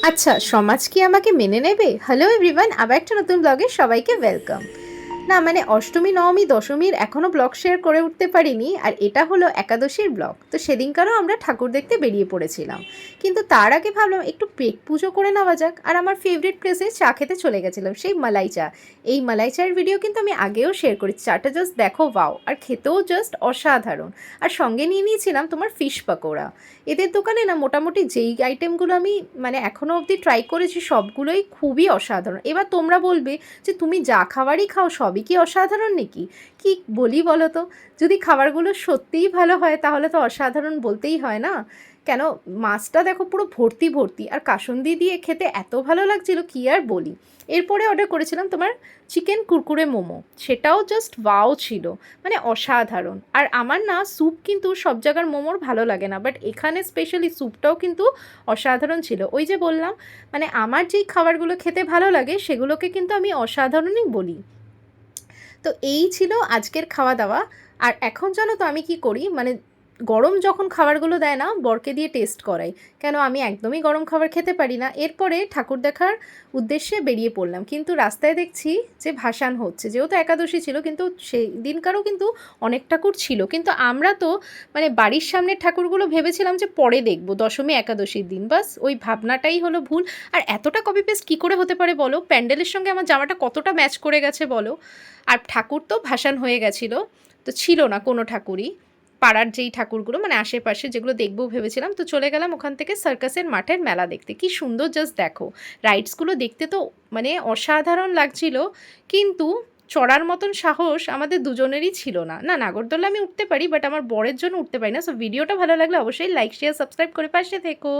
আচ্ছা, সমাজ কি আমাকে মেনে নেবে? হ্যালো এভরিওয়ান, আবার একটা নতুন ব্লগে সবাইকে ওয়েলকাম। না মানে অষ্টমী, নবমী, দশমীর এখনও ব্লগ শেয়ার করে উঠতে পারিনি, আর এটা হলো একাদশীর ব্লগ। তো সেদিনকারও আমরা ঠাকুর দেখতে বেরিয়ে পড়েছিলাম, কিন্তু তার আগে ভাবলাম একটু পেট পুজো করে নেওয়া যাক, আর আমার ফেভারিট প্লেসে চা খেতে চলে গেছিলাম, সেই মালাই চা। এই মালাই চায়ের ভিডিও কিন্তু আমি আগেও শেয়ার করেছি। চাটা জাস্ট দেখো, ওয়াও, আর খেতেও জাস্ট অসাধারণ। আর সঙ্গে নিয়ে নিয়েছিলাম তোমার ফিশ পাকোড়া। এদের দোকানে না মোটামুটি যেই আইটেমগুলো আমি মানে এখনও অবধি ট্রাই করেছি সবগুলোই খুবই অসাধারণ। এবার তোমরা বলবে যে তুমি যা খাবারই খাও সবই কি অসাধারণ নাকি? কি বলি বলো তো? যদি খাবারগুলো সত্যিই ভালো হয় তাহলে তো অসাধারণ বলতেই হয় না? কেন, মাছটা দেখো পুরো ভর্তি ভর্তি, আর কাসুন্দি দিয়ে খেতে এত ভালো লাগছিল কি আর বলি। এরপরে অর্ডার করেছিলাম তোমার চিকেন কুরকুরে মোমো, সেটাও জাস্ট ওয়াও ছিল, মানে অসাধারণ। আর আমার না স্যুপ কিন্তু সব জায়গার মোমোর ভালো লাগে না, বাট এখানে স্পেশালি স্যুপটাও কিন্তু অসাধারণ ছিল। ওই যে বললাম, মানে আমার যেই খাবারগুলো খেতে ভালো লাগে সেগুলোকে কিন্তু আমি অসাধারণই বলি। তো এই ছিল আজকের খাওয়া দাওয়া। আর এখন জানো তো আমি কি করি, মানে গরম যখন খাবারগুলো দেয় না, বরকে দিয়ে টেস্ট করাই। কেন, আমি একদমই গরম খাবার খেতে পারি না। এরপরে ঠাকুর দেখার উদ্দেশ্যে বেরিয়ে পড়লাম, কিন্তু রাস্তায় দেখছি যে ভাসান হচ্ছে, যেহেতু একাদশী ছিল, কিন্তু সেই দিনকারও কিন্তু অনেক ঠাকুর ছিল, কিন্তু আমরা তো মানে বাড়ির সামনের ঠাকুরগুলো ভেবেছিলাম যে পরে দেখবো দশমী একাদশীর দিন, বাস ওই ভাবনাটাই হলো ভুল। আর এতটা কপি পেস্ট কী করে হতে পারে বলো? প্যান্ডেলের সঙ্গে আমার জামাটা কতটা ম্যাচ করে গেছে বলো? আর ঠাকুর তো ভাসান হয়ে গেছিলো, তো ছিল না কোনো ঠাকুরই। পাড়ার যেই ঠাকুরগুলো মানে আশেপাশে যেগুলো দেখবো ভেবেছিলাম, তো চলে গেলাম ওখান থেকে সার্কাসের মাঠের মেলা দেখতে। কি সুন্দর, জাস্ট দেখো রাইডসগুলো দেখতে তো মানে অসাধারণ লাগছিল, কিন্তু চড়ার মতন সাহস আমাদের দুজনেরই ছিল না। না, নাগরদোলা আমি উঠতে পারি, বাট আমার বরের জন্য উঠতে পারি না। সো ভিডিওটা ভালো লাগলে অবশ্যই লাইক, শেয়ার, সাবস্ক্রাইব করে পাশে থেকো।